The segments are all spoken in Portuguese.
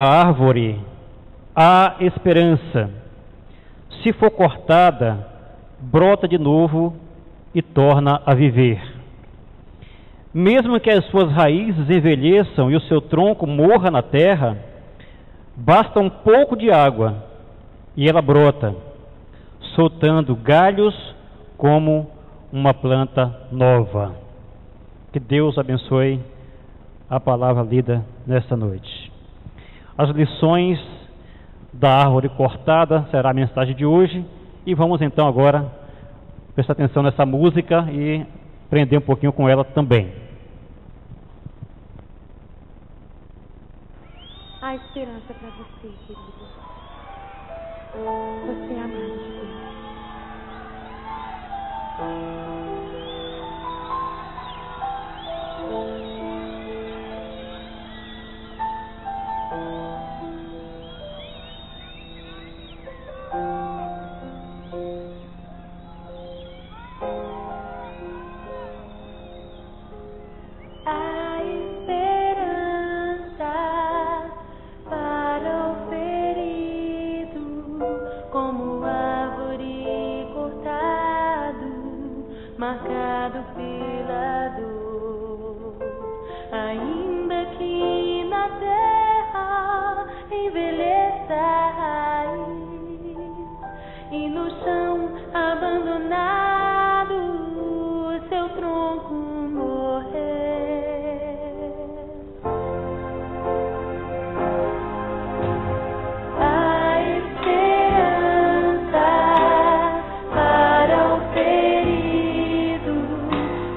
árvore há esperança. Se for cortada, brota de novo e torna a viver. Mesmo que as suas raízes envelheçam e o seu tronco morra na terra, basta um pouco de água e ela brota, soltando galhos como uma planta nova. Que Deus abençoe a palavra lida nesta noite. As lições da árvore cortada será a mensagem de hoje, e vamos então agora prestar atenção nessa música e aprender um pouquinho com ela também. Há esperança para você, querido. Você é amado de Deus. Marcado pela dor, ainda que na terra envelheça a raiz e no chão abandonado seu tronco morrer. A esperança para o ferido,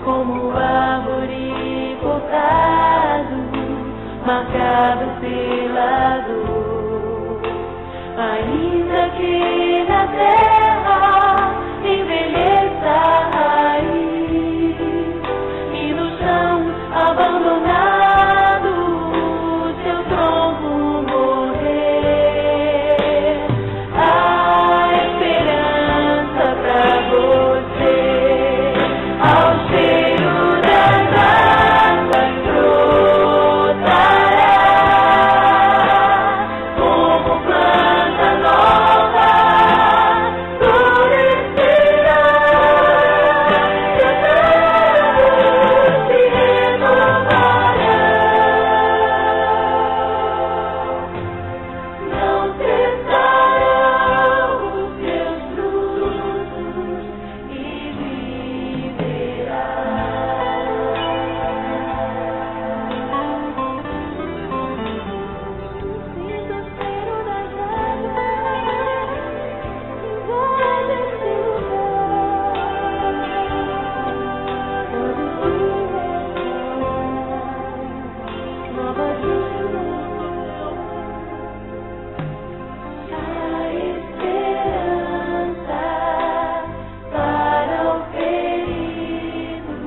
como árvore cortado, marcado pela dor, ainda que na terra envelheça a raiz e no chão abandonado seu tronco morrer. A esperança pra você, ao cheiro das águas brotará, como planta nova, florescerá, e a terra se renovará. Não cessarão os seus frutos e viverá. Sinto o cheiro das águas, envolve esse lugar. Todo dia nova vida. A esperança para o ferido,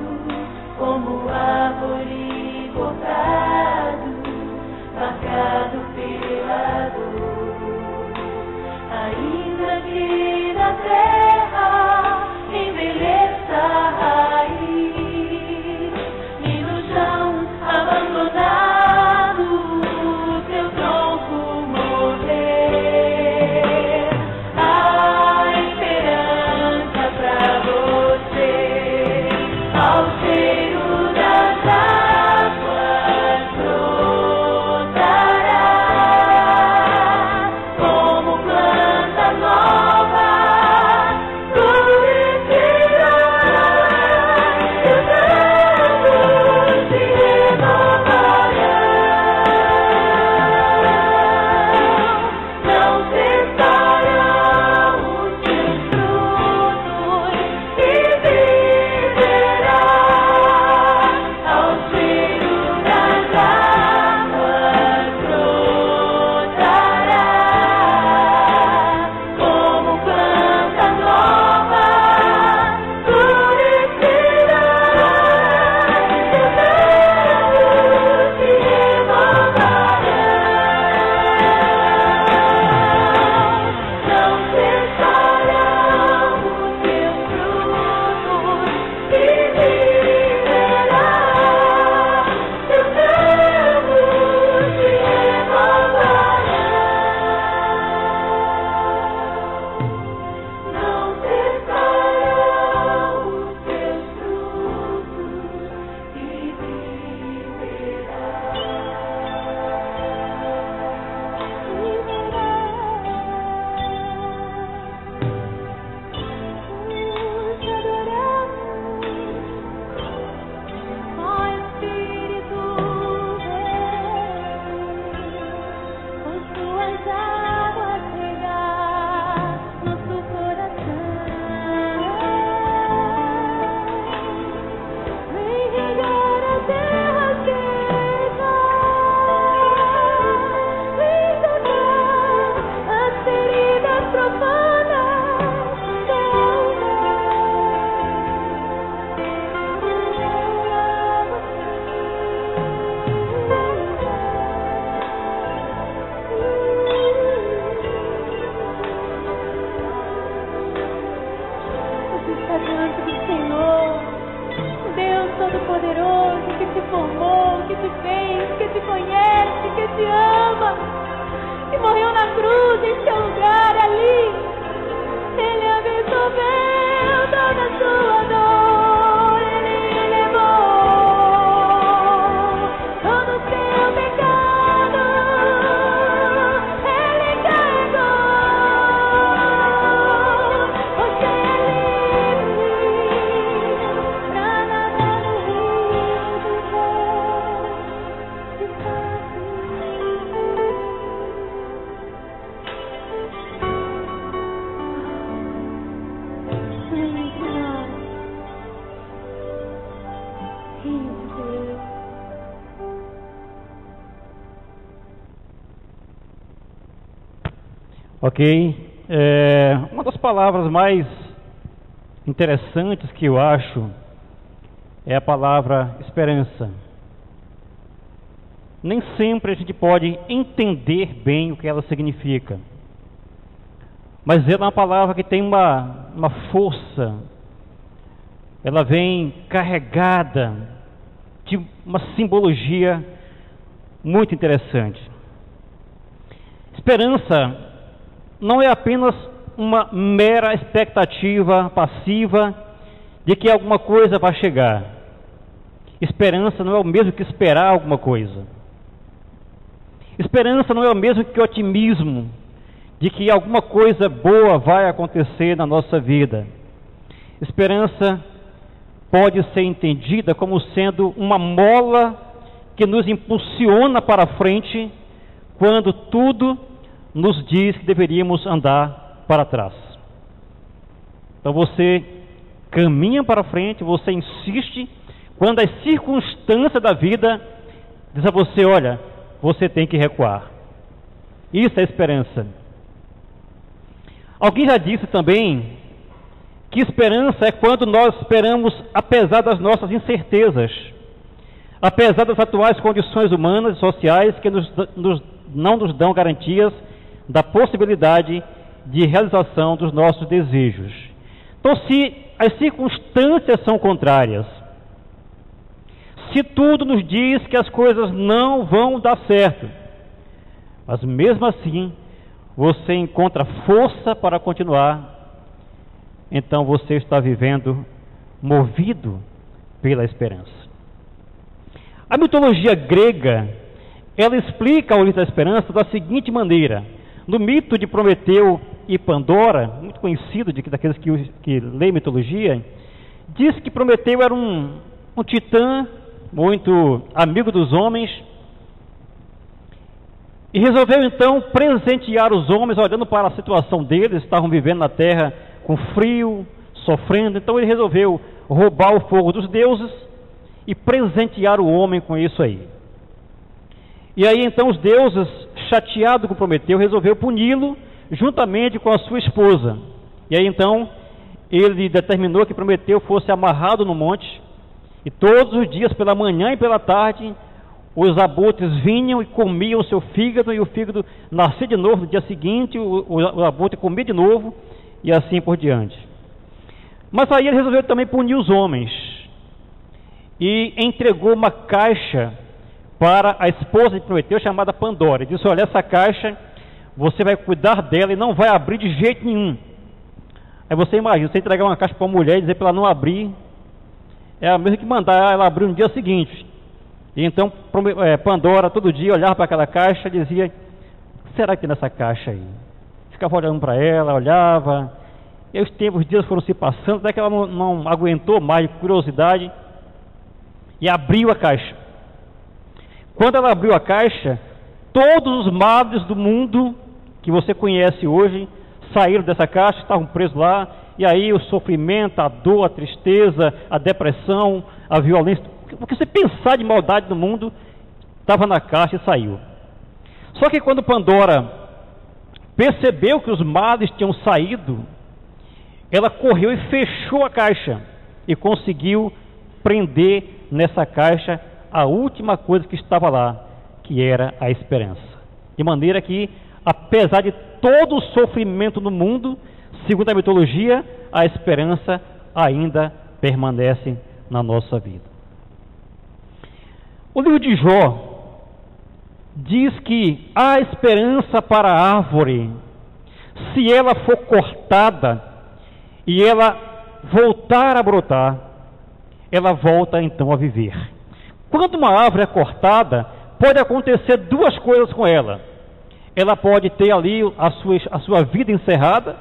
como árvore cortado, marcado pela dor, ainda que na terra envelheça a raiz e no chão abandonado seu tronco morrer. A esperança pra você, ao cheiro das águas brotará, Ok? Uma das palavras mais interessantes que eu acho é a palavra esperança. Nem sempre a gente pode entender bem o que ela significa, mas ela é uma palavra que tem uma força, ela vem carregada de uma simbologia muito interessante. Esperança não é apenas uma mera expectativa passiva de que alguma coisa vai chegar. Esperança não é o mesmo que esperar alguma coisa. Esperança não é o mesmo que otimismo de que alguma coisa boa vai acontecer na nossa vida. Esperança pode ser entendida como sendo uma mola que nos impulsiona para frente quando tudo nos diz que deveríamos andar para trás. Então você caminha para frente, você insiste, quando as circunstâncias da vida diz a você, olha, você tem que recuar. Isso é esperança. Alguém já disse também que esperança é quando nós esperamos apesar das nossas incertezas, apesar das atuais condições humanas e sociais que não nos dão garantias da possibilidade de realização dos nossos desejos. Então, se as circunstâncias são contrárias, se tudo nos diz que as coisas não vão dar certo, mas mesmo assim você encontra força para continuar, então você está vivendo movido pela esperança. A mitologia grega, ela explica a origem da esperança da seguinte maneira. No mito de Prometeu e Pandora, muito conhecido daqueles que leem mitologia, diz que Prometeu era um titã muito amigo dos homens e resolveu então presentear os homens, olhando para a situação deles, estavam vivendo na terra com frio, sofrendo, então ele resolveu roubar o fogo dos deuses e presentear o homem com isso aí. E aí então os deuses, chateados com Prometeu, resolveu puni-lo juntamente com a sua esposa. E aí então ele determinou que Prometeu fosse amarrado no monte, e todos os dias, pela manhã e pela tarde, os abutres vinham e comiam o seu fígado, e o fígado nascia de novo no dia seguinte, o abutre comia de novo, e assim por diante. Mas aí ele resolveu também punir os homens, e entregou uma caixa para a esposa de Prometeu, chamada Pandora. Ele disse, olha, essa caixa, você vai cuidar dela e não vai abrir de jeito nenhum. Aí você imagina, você entregar uma caixa para uma mulher e dizer para ela não abrir, é a mesma que mandar ela abrir no dia seguinte. E então Pandora todo dia olhava para aquela caixa e dizia, o que será que tem nessa caixa aí? Ficava olhando para ela, olhava, e os dias foram se passando, até que ela não aguentou mais de curiosidade e abriu a caixa. Quando ela abriu a caixa, todos os males do mundo que você conhece hoje saíram dessa caixa, estavam presos lá, e aí o sofrimento, a dor, a tristeza, a depressão, a violência, o que você pensar de maldade no mundo, estava na caixa e saiu. Só que quando Pandora percebeu que os males tinham saído, ela correu e fechou a caixa e conseguiu prender nessa caixa a última coisa que estava lá, que era a esperança. De maneira que, apesar de todo o sofrimento no mundo, segundo a mitologia, a esperança ainda permanece na nossa vida. O livro de Jó diz que há esperança para a árvore, se ela for cortada e ela voltar a brotar, ela volta então a viver. Quando uma árvore é cortada, pode acontecer duas coisas com ela. Ela pode ter ali a sua vida encerrada,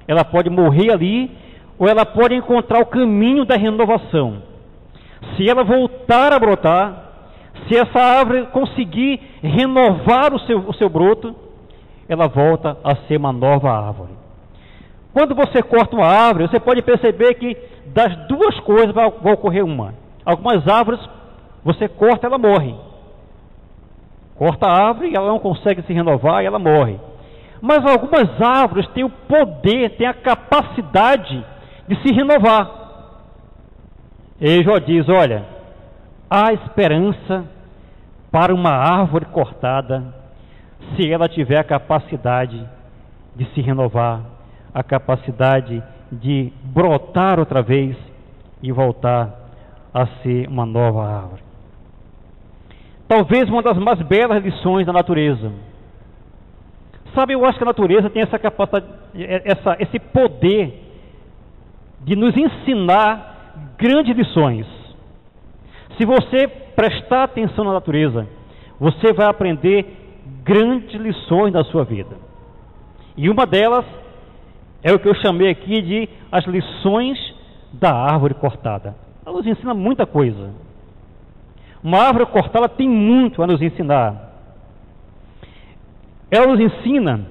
ela pode morrer ali, ou ela pode encontrar o caminho da renovação. Se ela voltar a brotar, se essa árvore conseguir renovar o seu broto, ela volta a ser uma nova árvore. Quando você corta uma árvore, você pode perceber que das duas coisas vai ocorrer uma. Algumas árvores, você corta, ela morre. Corta a árvore, ela não consegue se renovar e ela morre. Mas algumas árvores têm o poder, têm a capacidade de se renovar. E Jó diz, olha, há esperança para uma árvore cortada se ela tiver a capacidade de se renovar, a capacidade de brotar outra vez e voltar a ser uma nova árvore. Talvez uma das mais belas lições da natureza. Sabe, eu acho que a natureza tem essa capacidade, esse poder de nos ensinar grandes lições. Se você prestar atenção na natureza, você vai aprender grandes lições da sua vida. E uma delas é o que eu chamei aqui de as lições da árvore cortada. Ela nos ensina muita coisa. Uma árvore cortada tem muito a nos ensinar. Ela nos ensina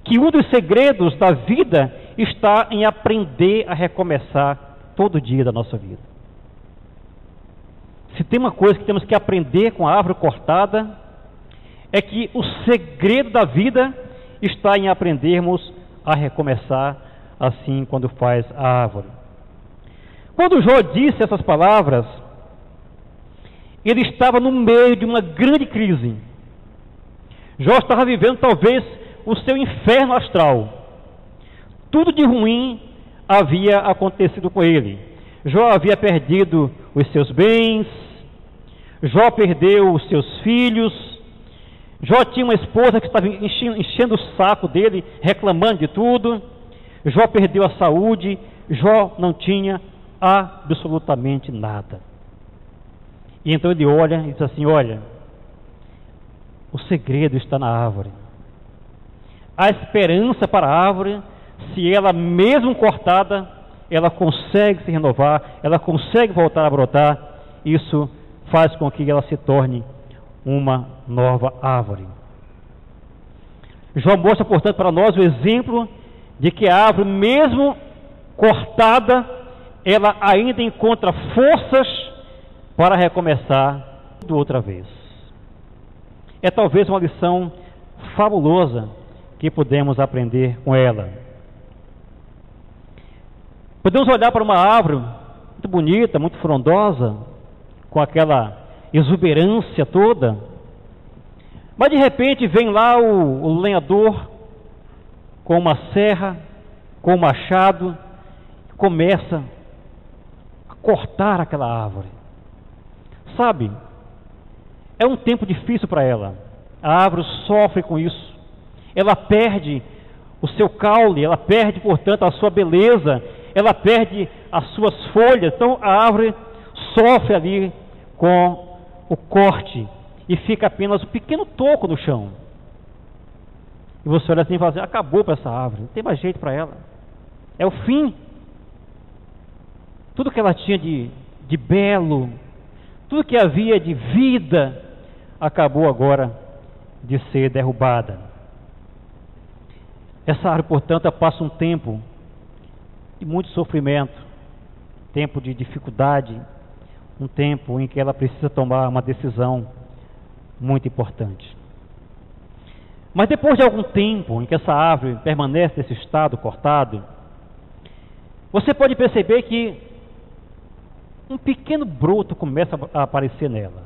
que um dos segredos da vida está em aprender a recomeçar todo dia da nossa vida. Se tem uma coisa que temos que aprender com a árvore cortada, é que o segredo da vida está em aprendermos a recomeçar assim quando faz a árvore. Quando Jó disse essas palavras, ele estava no meio de uma grande crise. Jó estava vivendo talvez o seu inferno astral. Tudo de ruim havia acontecido com ele. Jó havia perdido os seus bens, Jó perdeu os seus filhos, Jó tinha uma esposa que estava enchendo o saco dele, reclamando de tudo, Jó perdeu a saúde, Jó não tinha absolutamente nada. E então ele olha e diz assim, olha, o segredo está na árvore. A esperança para a árvore, se ela mesmo cortada, ela consegue se renovar, ela consegue voltar a brotar, isso faz com que ela se torne uma nova árvore. Jó mostra, portanto, para nós o exemplo de que a árvore, mesmo cortada, ela ainda encontra forças para recomeçar tudo outra vez. É talvez uma lição fabulosa que podemos aprender com ela. Podemos olhar para uma árvore muito bonita, muito frondosa, com aquela exuberância toda, mas de repente vem lá o lenhador com uma serra, com um machado, começa a cortar aquela árvore. Sabe, é um tempo difícil para ela. A árvore sofre com isso. Ela perde o seu caule, ela perde, portanto, a sua beleza, ela perde as suas folhas. Então a árvore sofre ali com o corte e fica apenas um pequeno toco no chão. E você olha assim e fala assim, acabou para essa árvore, não tem mais jeito para ela. É o fim. Tudo que ela tinha de belo, tudo que havia de vida, acabou agora de ser derrubada. Essa árvore, portanto, passa um tempo de muito sofrimento, tempo de dificuldade, um tempo em que ela precisa tomar uma decisão muito importante. Mas depois de algum tempo em que essa árvore permanece nesse estado cortado, você pode perceber que um pequeno broto começa a aparecer nela,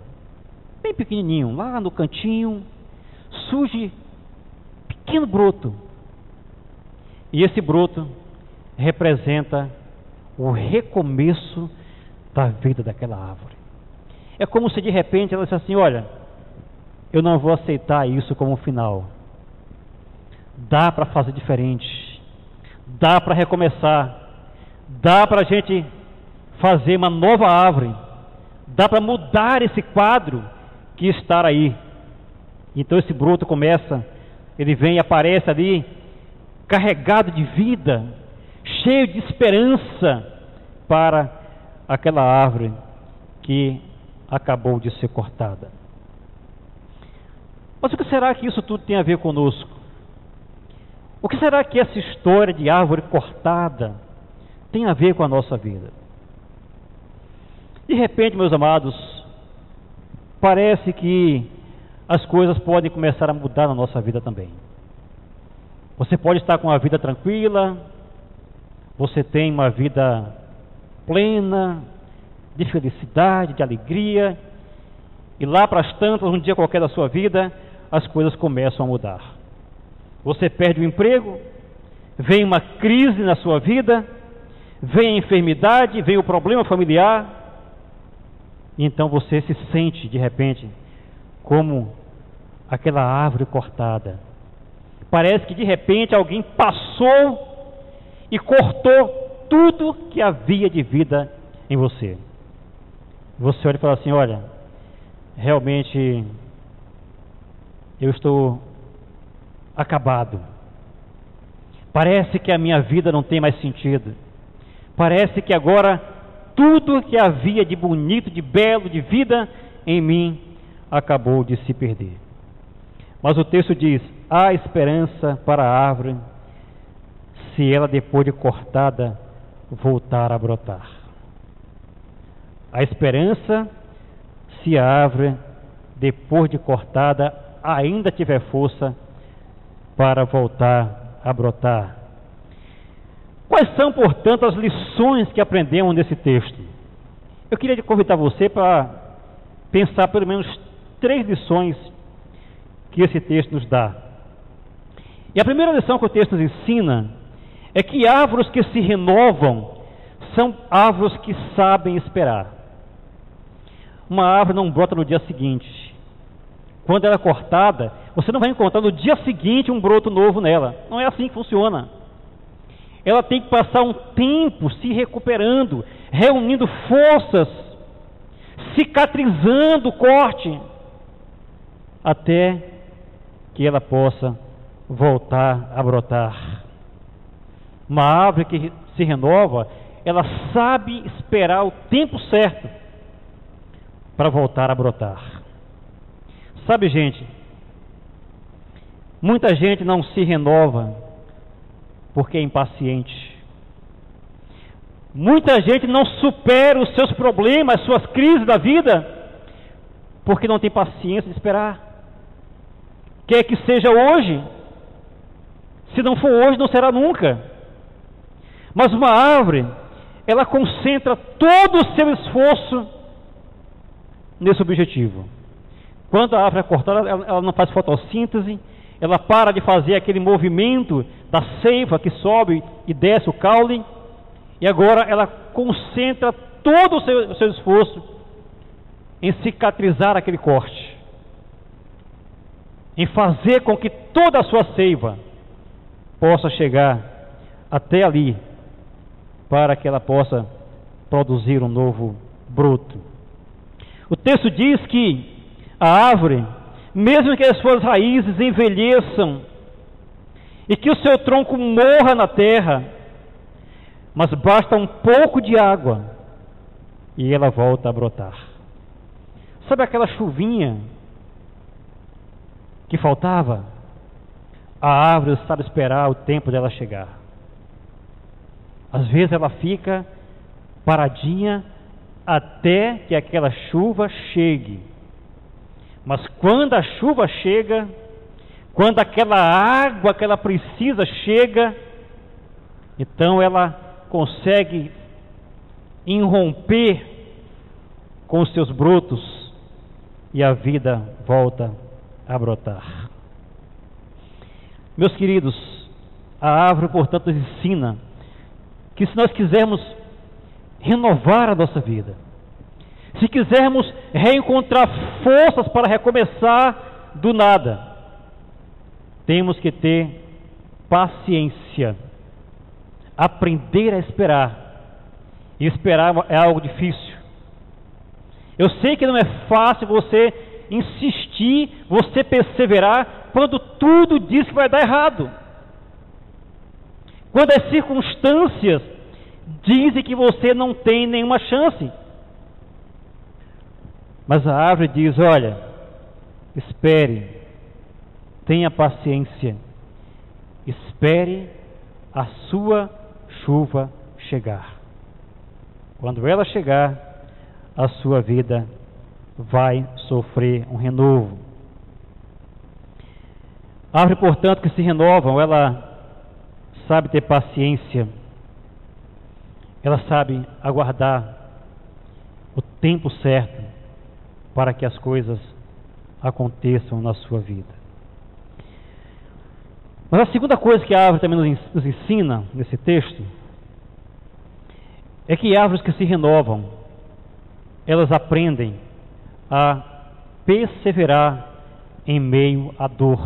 bem pequenininho, lá no cantinho, surge um pequeno broto. E esse broto representa o recomeço da vida daquela árvore. É como se de repente ela disse assim, olha, eu não vou aceitar isso como um final. Dá para fazer diferente, dá para recomeçar, dá para a gente fazer uma nova árvore, dá para mudar esse quadro que está aí. Então esse broto começa, ele vem e aparece ali, carregado de vida, cheio de esperança para aquela árvore que acabou de ser cortada. Mas o que será que isso tudo tem a ver conosco? O que será que essa história de árvore cortada tem a ver com a nossa vida? De repente, meus amados, parece que as coisas podem começar a mudar na nossa vida também. Você pode estar com uma vida tranquila, você tem uma vida plena, de felicidade, de alegria, e lá para as tantas, um dia qualquer da sua vida, as coisas começam a mudar. Você perde o emprego, vem uma crise na sua vida, vem a enfermidade, vem o problema familiar, e então você se sente de repente como aquela árvore cortada. Parece que de repente alguém passou e cortou tudo que havia de vida em você. Você olha e fala assim: olha, realmente eu estou acabado. Parece que a minha vida não tem mais sentido. Parece que agora tudo que havia de bonito, de belo, de vida em mim acabou de se perder. Mas o texto diz: há esperança para a árvore se ela, depois de cortada, voltar a brotar. Há esperança se a árvore, depois de cortada, ainda tiver força para voltar a brotar. Quais são, portanto, as lições que aprendemos nesse texto? Eu queria convidar você para pensar pelo menos 3 lições que esse texto nos dá. E a primeira lição que o texto nos ensina é que árvores que se renovam são árvores que sabem esperar. Uma árvore não brota no dia seguinte. Quando ela é cortada, você não vai encontrar no dia seguinte um broto novo nela. Não é assim que funciona. Ela tem que passar um tempo se recuperando, reunindo forças, cicatrizando o corte, até que ela possa voltar a brotar. Uma árvore que se renova, ela sabe esperar o tempo certo para voltar a brotar. Sabe, gente, muita gente não se renova porque é impaciente. Muita gente não supera os seus problemas, as suas crises da vida, porque não tem paciência de esperar. Quer que seja hoje, se não for hoje, não será nunca. Mas uma árvore, ela concentra todo o seu esforço nesse objetivo. Quando a árvore é cortada, ela não faz fotossíntese, ela para de fazer aquele movimento da seiva que sobe e desce o caule, e agora ela concentra todo o seu esforço em cicatrizar aquele corte, em fazer com que toda a sua seiva possa chegar até ali, para que ela possa produzir um novo broto. O texto diz que a árvore, mesmo que as suas raízes envelheçam e que o seu tronco morra na terra, mas basta um pouco de água e ela volta a brotar. Sabe aquela chuvinha que faltava? A árvore sabe esperar o tempo dela chegar. Às vezes ela fica paradinha até que aquela chuva chegue. Mas quando a chuva chega, quando aquela água que ela precisa chega, então ela consegue irromper com os seus brotos e a vida volta a brotar. Meus queridos, a árvore, portanto, nos ensina que se nós quisermos renovar a nossa vida, se quisermos reencontrar forças para recomeçar do nada, temos que ter paciência, aprender a esperar. E esperar é algo difícil. Eu sei que não é fácil você insistir, você perseverar, quando tudo diz que vai dar errado. Quando as circunstâncias dizem que você não tem nenhuma chance. Mas a árvore diz: olha, espere, tenha paciência, espere a sua chuva chegar. Quando ela chegar, a sua vida vai sofrer um renovo. A árvore, portanto, que se renovam, ela sabe ter paciência, ela sabe aguardar o tempo certo para que as coisas aconteçam na sua vida. Mas a segunda coisa que a árvore também nos ensina nesse texto é que árvores que se renovam, elas aprendem a perseverar em meio à dor.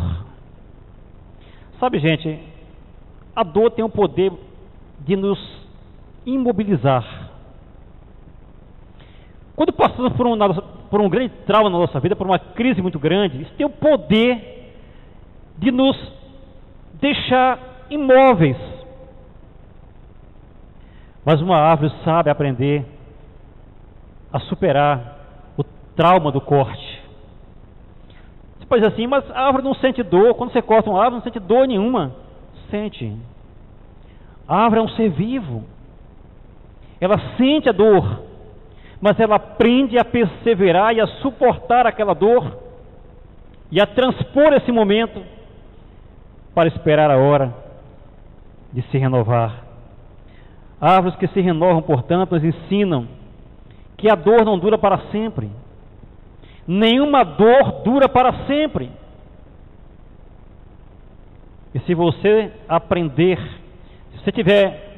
Sabe, gente, a dor tem o poder de nos imobilizar. Quando passamos por um grande trauma na nossa vida, por uma crise muito grande, isso tem o poder de nos deixar imóveis. Mas uma árvore sabe aprender a superar o trauma do corte. Você pode dizer assim, mas a árvore não sente dor. Quando você corta uma árvore, não sente dor nenhuma. Sente. A árvore é um ser vivo. Ela sente a dor, mas ela aprende a perseverar e a suportar aquela dor e a transpor esse momento para esperar a hora de se renovar. Árvores que se renovam, portanto, nos ensinam que a dor não dura para sempre. Nenhuma dor dura para sempre. E se você aprender, se você tiver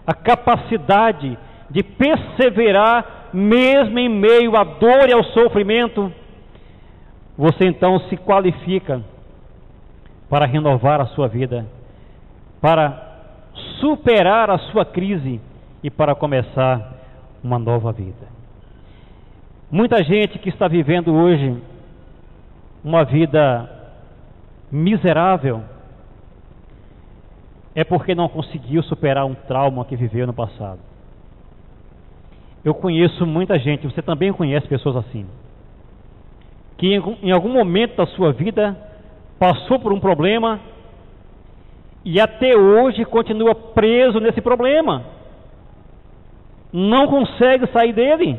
a capacidade de perseverar mesmo em meio à dor e ao sofrimento, você então se qualifica para renovar a sua vida, para superar a sua crise e para começar uma nova vida. Muita gente que está vivendo hoje uma vida miserável é porque não conseguiu superar um trauma que viveu no passado. Eu conheço muita gente, você também conhece pessoas assim, que em algum momento da sua vida passou por um problema e até hoje continua preso nesse problema, não consegue sair dele,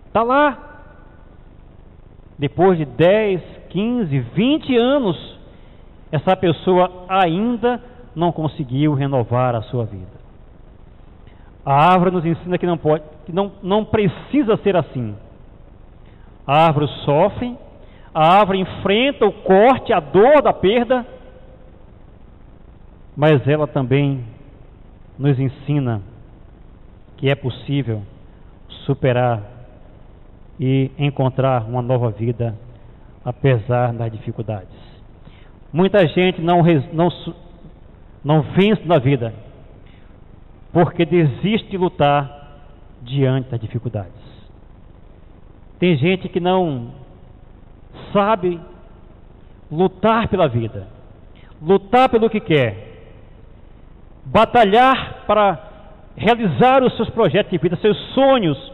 está lá. Depois de 10, 15, 20 anos, essa pessoa ainda não conseguiu renovar a sua vida. A árvore nos ensina que não precisa ser assim. A árvore sofre, a árvore enfrenta o corte, a dor da perda, mas ela também nos ensina que é possível superar e encontrar uma nova vida apesar das dificuldades. Muita gente não vence na vida porque desiste de lutar diante das dificuldades. Tem gente que não sabe lutar pela vida, lutar pelo que quer, batalhar para realizar os seus projetos de vida, seus sonhos,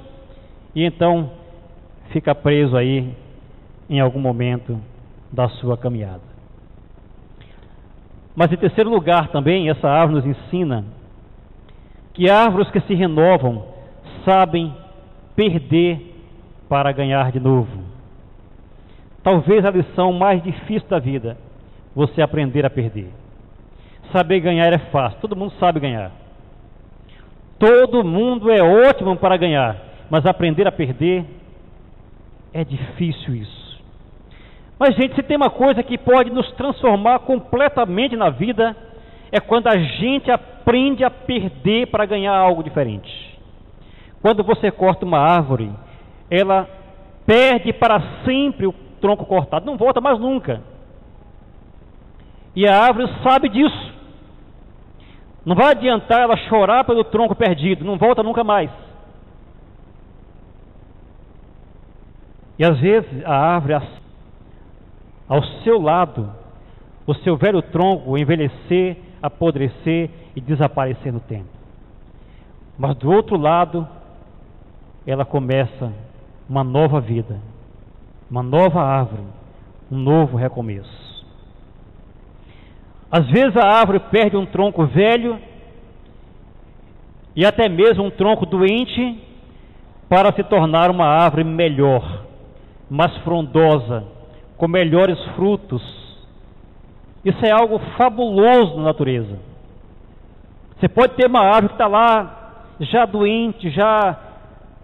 e então fica preso aí em algum momento da sua caminhada. Mas em terceiro lugar também, essa árvore nos ensina que árvores que se renovam sabem perder para ganhar de novo. Talvez a lição mais difícil da vida, você aprender a perder. Saber ganhar é fácil, todo mundo sabe ganhar. Todo mundo é ótimo para ganhar, mas aprender a perder é difícil isso. Mas, gente, se tem uma coisa que pode nos transformar completamente na vida, é quando a gente aprende a perder para ganhar algo diferente. Quando você corta uma árvore, ela perde para sempre o tronco cortado, não volta mais nunca. E a árvore sabe disso. Não vai adiantar ela chorar pelo tronco perdido, não volta nunca mais. E às vezes a árvore, ao seu lado, o seu velho tronco envelhecer, apodrecer e desaparecer no tempo. Mas do outro lado, ela começa uma nova vida, uma nova árvore, um novo recomeço. Às vezes a árvore perde um tronco velho e até mesmo um tronco doente para se tornar uma árvore melhor, mais frondosa, com melhores frutos. Isso é algo fabuloso na natureza. Você pode ter uma árvore que está lá, já doente,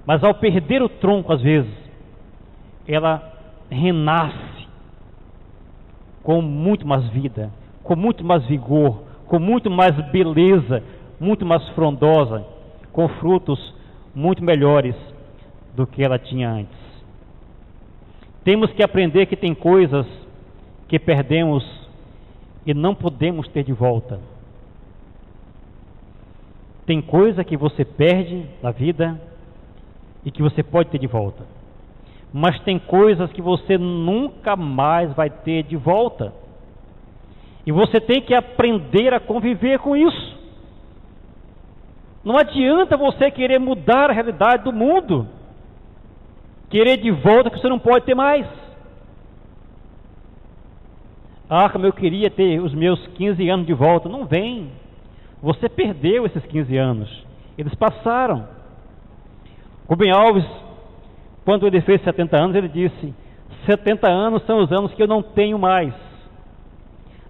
mas ao perder o tronco, às vezes, ela renasce com muito mais vida, com muito mais vigor, com muito mais beleza, muito mais frondosa, com frutos muito melhores do que ela tinha antes. Temos que aprender que tem coisas que perdemos e não podemos ter de volta. Tem coisa que você perde na vida e que você pode ter de volta. Mas tem coisas que você nunca mais vai ter de volta. E você tem que aprender a conviver com isso. Não adianta você querer mudar a realidade do mundo, querer de volta que você não pode ter mais. Ah, como eu queria ter os meus 15 anos de volta. Não vem. Você perdeu esses 15 anos. Eles passaram. Rubem Alves, quando ele fez 70 anos, ele disse: 70 anos são os anos que eu não tenho mais.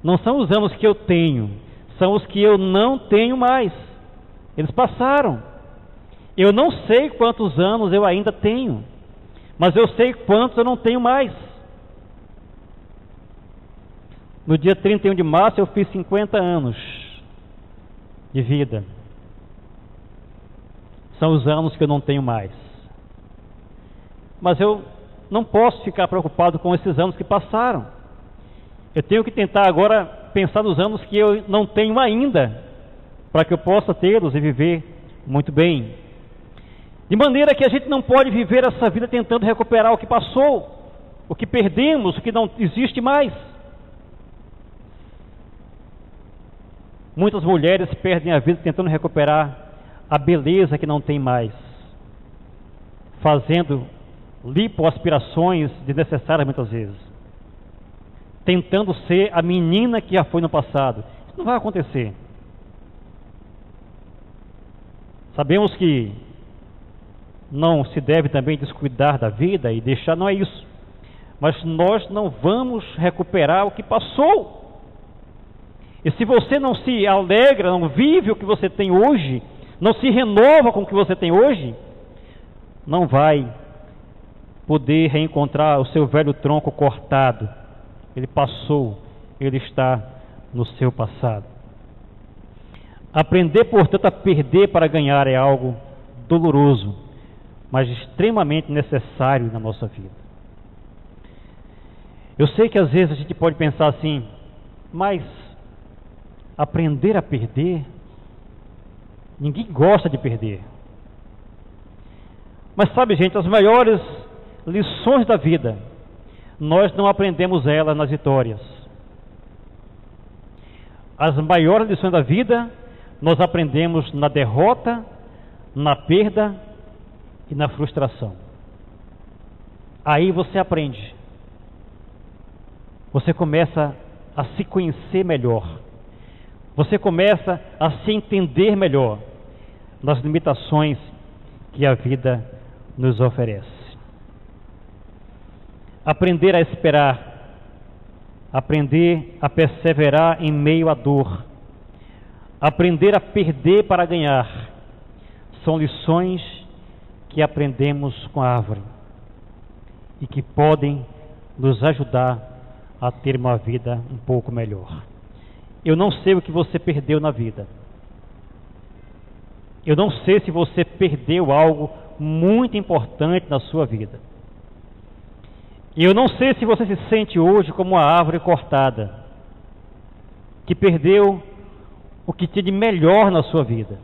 Não são os anos que eu tenho, são os que eu não tenho mais. Eles passaram. Eu não sei quantos anos eu ainda tenho, mas eu sei quantos eu não tenho mais. No dia 31 de março eu fiz 50 anos de vida. São os anos que eu não tenho mais. Mas eu não posso ficar preocupado com esses anos que passaram. Eu tenho que tentar agora pensar nos anos que eu não tenho ainda, para que eu possa tê-los e viver muito bem. De maneira que a gente não pode viver essa vida tentando recuperar o que passou, o que perdemos, o que não existe mais. Muitas mulheres perdem a vida tentando recuperar a beleza que não tem mais, fazendo lipoaspirações desnecessárias muitas vezes, tentando ser a menina que já foi no passado. Isso não vai acontecer. Sabemos que não se deve também descuidar da vida e deixar, não é isso, mas nós não vamos recuperar o que passou. E se você não se alegra, não vive o que você tem hoje, não se renova com o que você tem hoje, não vai poder reencontrar o seu velho tronco cortado. Ele passou, ele está no seu passado. Aprender, portanto, a perder para ganhar é algo doloroso, mas extremamente necessário na nossa vida. Eu sei que às vezes a gente pode pensar assim, mas aprender a perder, ninguém gosta de perder. Mas sabe, gente, as maiores lições da vida, nós não aprendemos elas nas vitórias. As maiores lições da vida, nós aprendemos na derrota, na perda e na frustração. Aí você aprende. Você começa a se conhecer melhor. Você começa a se entender melhor nas limitações que a vida nos oferece. Aprender a esperar, aprender a perseverar em meio à dor, aprender a perder para ganhar, são lições que aprendemos com a árvore e que podem nos ajudar a ter uma vida um pouco melhor. Eu não sei o que você perdeu na vida. Eu não sei se você perdeu algo muito importante na sua vida. E eu não sei se você se sente hoje como uma árvore cortada, que perdeu o que tinha de melhor na sua vida.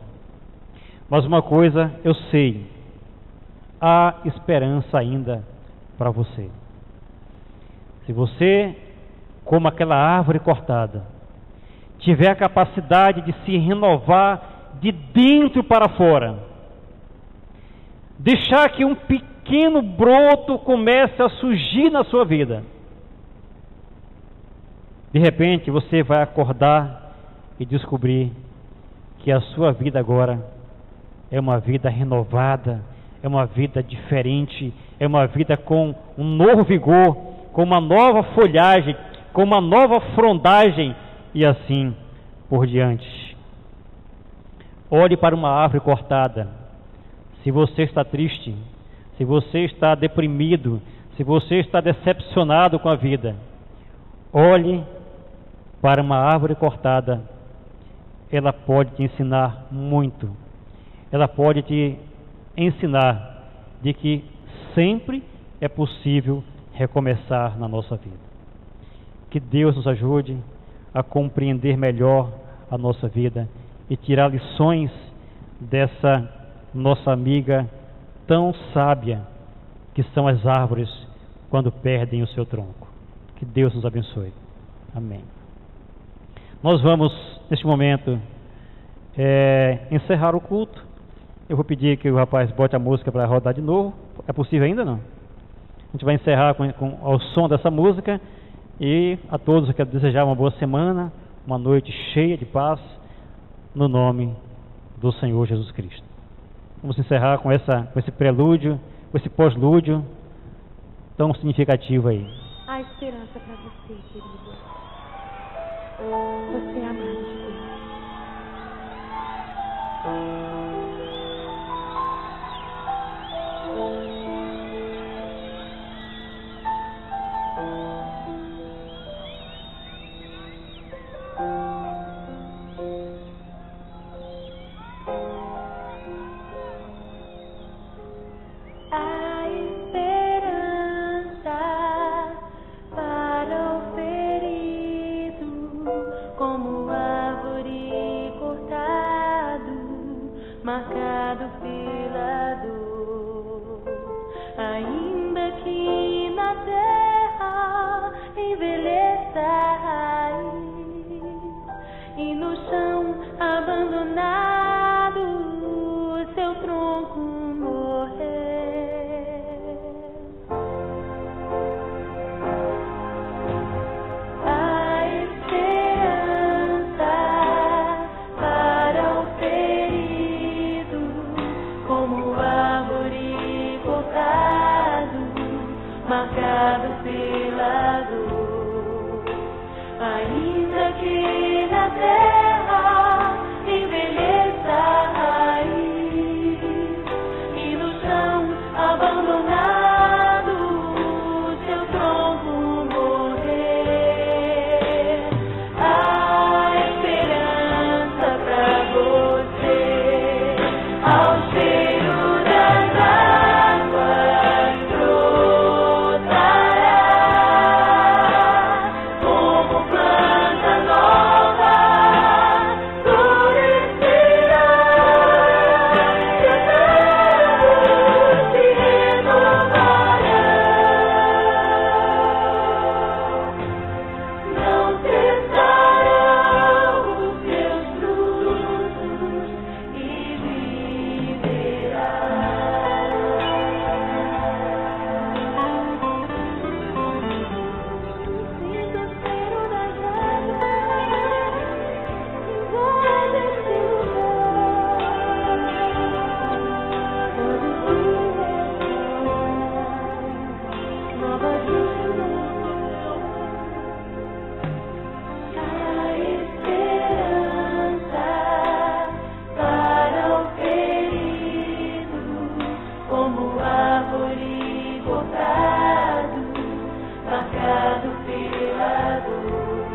Mas uma coisa eu sei, há esperança ainda para você. Se você, como aquela árvore cortada, tiver a capacidade de se renovar de dentro para fora, deixar que um pequeno broto comece a surgir na sua vida, de repente você vai acordar e descobrir que a sua vida agora é uma vida renovada, é uma vida diferente, é uma vida com um novo vigor, com uma nova folhagem, com uma nova frondagem e assim por diante. Olhe para uma árvore cortada. Se você está triste, se você está deprimido, se você está decepcionado com a vida, olhe para uma árvore cortada. Ela pode te ensinar muito. Ela pode te ensinar de que sempre é possível recomeçar na nossa vida. Que Deus nos ajude a compreender melhor a nossa vida e tirar lições dessa nossa amiga tão sábia que são as árvores quando perdem o seu tronco. Que Deus nos abençoe. Amém. Nós vamos, neste momento, encerrar o culto. Eu vou pedir que o rapaz bote a música para rodar de novo. É possível ainda, não? A gente vai encerrar ao som dessa música. E a todos eu quero desejar uma boa semana, uma noite cheia de paz, no nome do Senhor Jesus Cristo. Vamos encerrar com esse prelúdio, com esse pós-lúdio tão significativo aí. A esperança para você, querido. Você é amado de Deus. A esperança para o ferido, como árvore cortado, marcado pela dor. Ainda que na terra envelheça a raiz e no chão abandonado seu tronco morrer. A esperança para o ferido, como árvore cortado, marcado pela dor. Ainda que na terra envelheça a raiz e no chão abandonado seu tronco morrer. A esperança pra você, ao cheiro das águas brotará, como planta nova florescerá, e se renovará. Não cessarão os seus frutos e viverá. Sinto o cheiro das águas envolve esse lugar. Pode ser nova dimensão. A esperança para o ferido, como árvore cortado, marcado pela dor.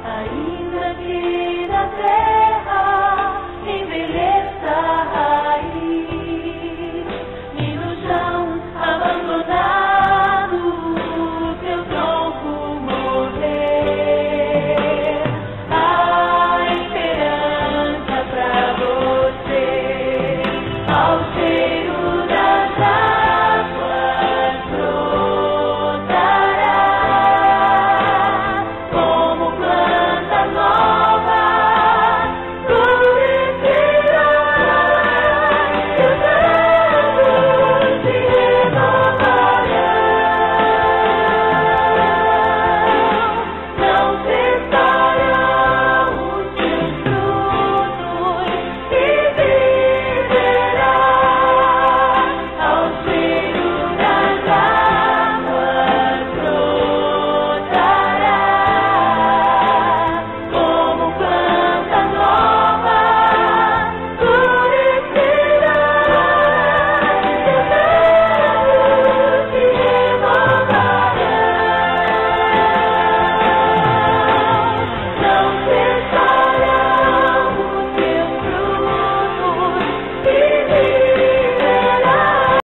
Ainda que na terra